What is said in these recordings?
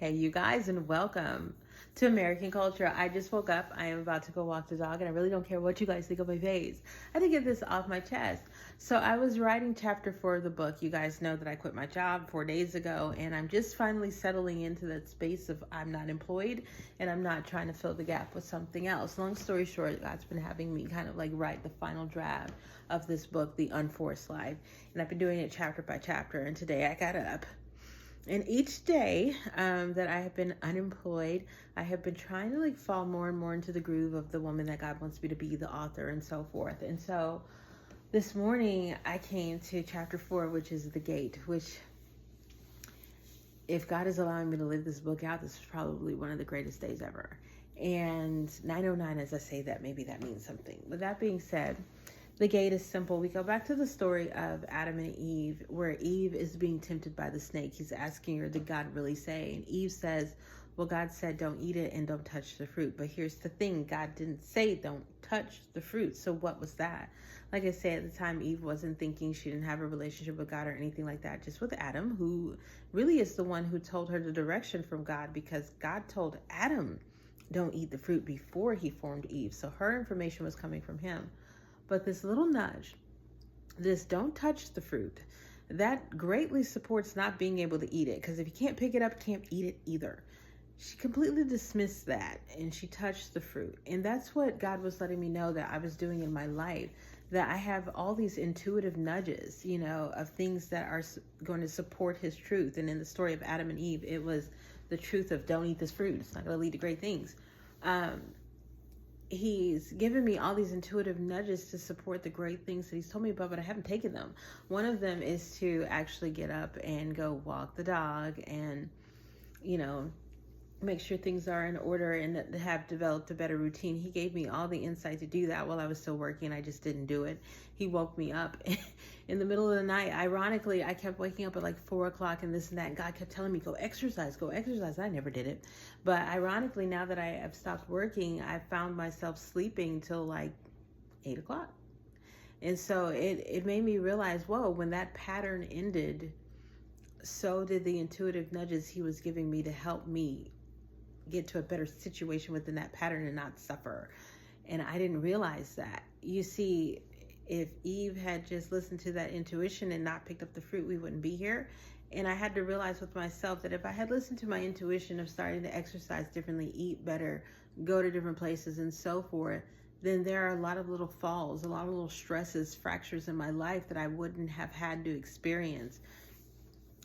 Hey, you guys, and welcome to American Culture. I just woke up. I am about to go walk the dog, and I really don't care what you guys think of my face. I had to get this off my chest. So, I was writing chapter 4 of the book. You guys know that I quit my job 4 days ago, and I'm just finally settling into that space of I'm not employed and I'm not trying to fill the gap with something else. Long story short, God's been having me kind of like write the final draft of this book, The Unforced Life, and I've been doing it chapter by chapter. And today I got up. And each day that I have been unemployed, I have been trying to like fall more and more into the groove of the woman that God wants me to be, the author, and so forth. And so this morning I came to chapter 4, which is the gate, which, if God is allowing me to live this book out, this is probably one of the greatest days ever. And 909, as I say that, maybe that means something. With that being said, the gate is simple. We go back to the story of Adam and Eve, where Eve is being tempted by the snake. He's asking her, did God really say? And Eve says, well, God said, don't eat it and don't touch the fruit. But here's the thing. God didn't say don't touch the fruit. So what was that? Like I said, at the time, Eve wasn't thinking. She didn't have a relationship with God or anything like that. Just with Adam, who really is the one who told her the direction from God, because God told Adam, don't eat the fruit before he formed Eve. So her information was coming from him. But this little nudge, this don't touch the fruit, that greatly supports not being able to eat it. Because if you can't pick it up, you can't eat it either. She completely dismissed that and she touched the fruit. And that's what God was letting me know that I was doing in my life, that I have all these intuitive nudges, of things that are going to support his truth. And in the story of Adam and Eve, it was the truth of don't eat this fruit. It's not going to lead to great things. He's given me all these intuitive nudges to support the great things that he's told me about, but I haven't taken them. One of them is to actually get up and go walk the dog and, make sure things are in order and that have developed a better routine. He gave me all the insight to do that while I was still working. I just didn't do it. He woke me up in the middle of the night. Ironically, I kept waking up at like 4 o'clock and this and that. And God kept telling me, go exercise, go exercise. I never did it. But ironically, now that I have stopped working, I found myself sleeping till like 8 o'clock. And so it made me realize, whoa, when that pattern ended, so did the intuitive nudges he was giving me to help me get to a better situation within that pattern and not suffer. And I didn't realize that. You see, if Eve had just listened to that intuition and not picked up the fruit, we wouldn't be here. And I had to realize with myself that if I had listened to my intuition of starting to exercise differently, eat better, go to different places and so forth, then there are a lot of little falls, a lot of little stresses, fractures in my life that I wouldn't have had to experience.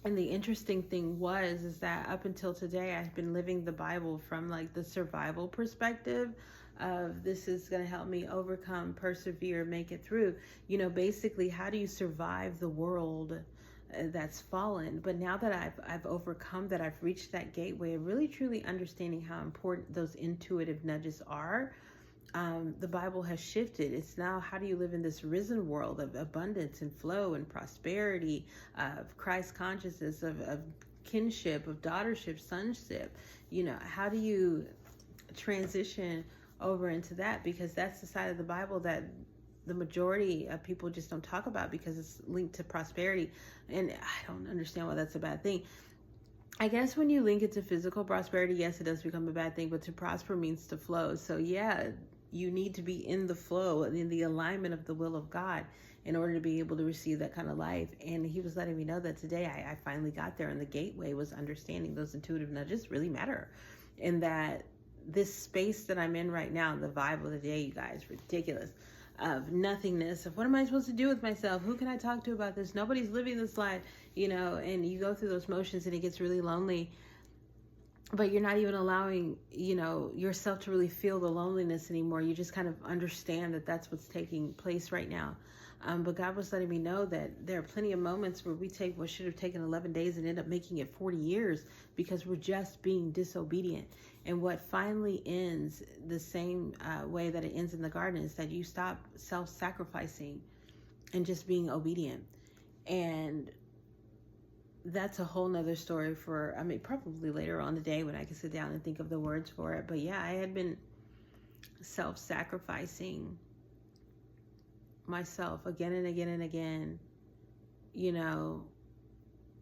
And the interesting thing is that up until today, I've been living the Bible from like the survival perspective of this is going to help me overcome, persevere, make it through. Basically, how do you survive the world that's fallen? But now that I've overcome that, I've reached that gateway of really truly understanding how important those intuitive nudges are. The Bible has shifted. It's now, how do you live in this risen world of abundance and flow and prosperity, of Christ consciousness, of kinship, of daughtership, sonship? How do you transition over into that? Because that's the side of the Bible that the majority of people just don't talk about, because it's linked to prosperity. And I don't understand why that's a bad thing. I guess when you link it to physical prosperity, yes, it does become a bad thing, but to prosper means to flow. So yeah, you need to be in the flow, in the alignment of the will of God in order to be able to receive that kind of life. And he was letting me know that today I finally got there, and the gateway was understanding those intuitive nudges really matter. And that this space that I'm in right now, the vibe of the day, you guys, ridiculous, of nothingness, of what am I supposed to do with myself? Who can I talk to about this? Nobody's living this life, and you go through those motions and it gets really lonely. But you're not even allowing, yourself to really feel the loneliness anymore. You just kind of understand that that's what's taking place right now. But God was letting me know that there are plenty of moments where we take what should have taken 11 days and end up making it 40 years because we're just being disobedient. And what finally ends the same way that it ends in the garden is that you stop self-sacrificing and just being obedient. And that's a whole nother story for, probably later on today when I can sit down and think of the words for it. But yeah, I had been self-sacrificing myself again and again and again,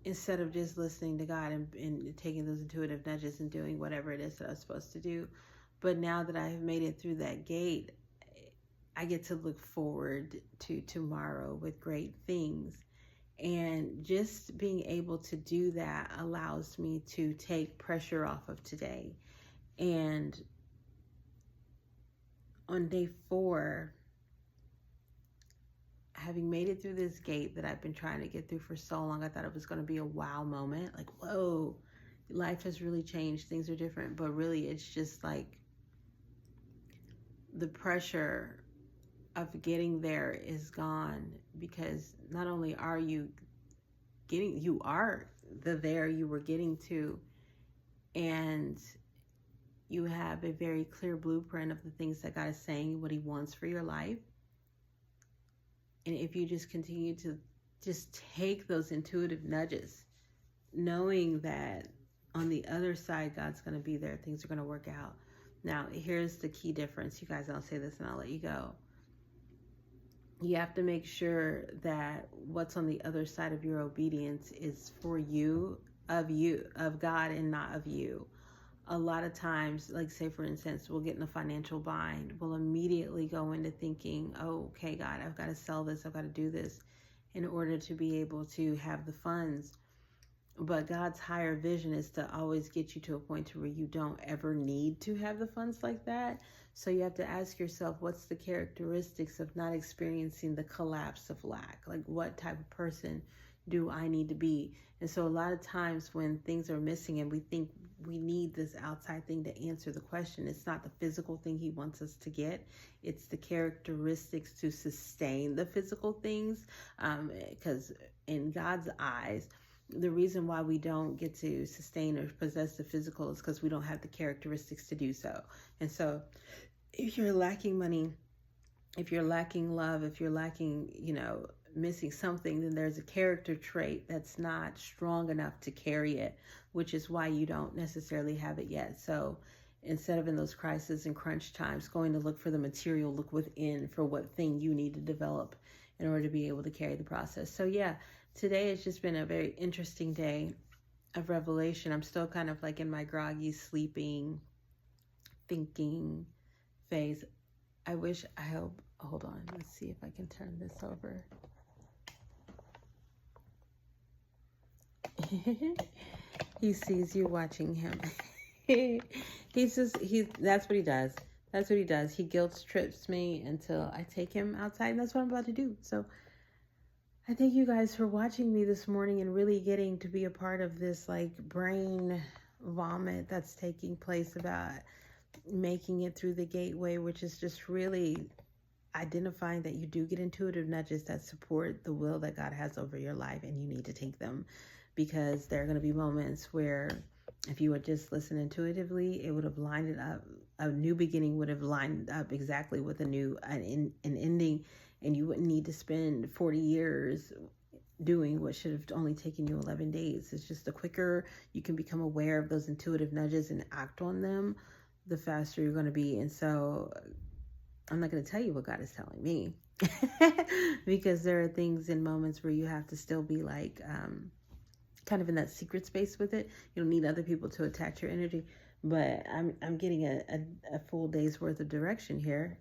instead of just listening to God and taking those intuitive nudges and doing whatever it is that I was supposed to do. But now that I have made it through that gate, I get to look forward to tomorrow with great things. And just being able to do that allows me to take pressure off of today. And on day 4, having made it through this gate that I've been trying to get through for so long, I thought it was going to be a wow moment. Like, whoa, life has really changed. Things are different. But really, it's just like the pressure of getting there is gone, because not only are you are the there you were getting to, and you have a very clear blueprint of the things that God is saying, what he wants for your life. And if you just continue to just take those intuitive nudges, knowing that on the other side, God's going to be there, things are going to work out. Now, here's the key difference. You guys, I'll say this and I'll let you go. You have to make sure that what's on the other side of your obedience is for you, of God, and not of you. A lot of times, like say for instance, we'll get in a financial bind. We'll immediately go into thinking, oh, okay, God, I've got to sell this. I've got to do this in order to be able to have the funds. But God's higher vision is to always get you to a point to where you don't ever need to have the funds like that. So you have to ask yourself, what's the characteristics of not experiencing the collapse of lack? Like, what type of person do I need to be? And so a lot of times when things are missing and we think we need this outside thing to answer the question, it's not the physical thing he wants us to get. It's the characteristics to sustain the physical things. Because in God's eyes, the reason why we don't get to sustain or possess the physical is because we don't have the characteristics to do so. And so if you're lacking money, if you're lacking love, if you're lacking, missing something, then there's a character trait that's not strong enough to carry it, which is why you don't necessarily have it yet. So instead of in those crisis and crunch times going to look for the material, look within for what thing you need to develop in order to be able to carry the process. So yeah, today has just been a very interesting day of revelation. I'm still kind of like in my groggy, sleeping, thinking phase. Hold on, let's see if I can turn this over. He sees you watching him. That's what he does. That's what he does. He guilt trips me until I take him outside, and that's what I'm about to do. So I thank you guys for watching me this morning and really getting to be a part of this like brain vomit that's taking place about making it through the gateway, which is just really identifying that you do get intuitive nudges that support the will that God has over your life, and you need to take them, because there are going to be moments where if you would just listen intuitively, it would have lined it up. A new beginning would have lined up exactly with an ending, and you wouldn't need to spend 40 years doing what should have only taken you 11 days. It's just the quicker you can become aware of those intuitive nudges and act on them, the faster you're going to be. And so I'm not going to tell you what God is telling me because there are things and moments where you have to still be like kind of in that secret space with it. You don't need other people to attach your energy, but I'm getting a full day's worth of direction here,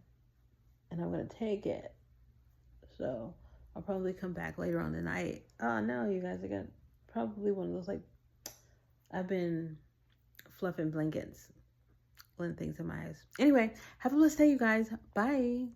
and I'm going to take it. So I'll probably come back later on tonight. Oh no, you guys, I got probably one of those, like, I've been fluffing blankets, letting things in my eyes. Anyway, have a blessed day, you guys. Bye.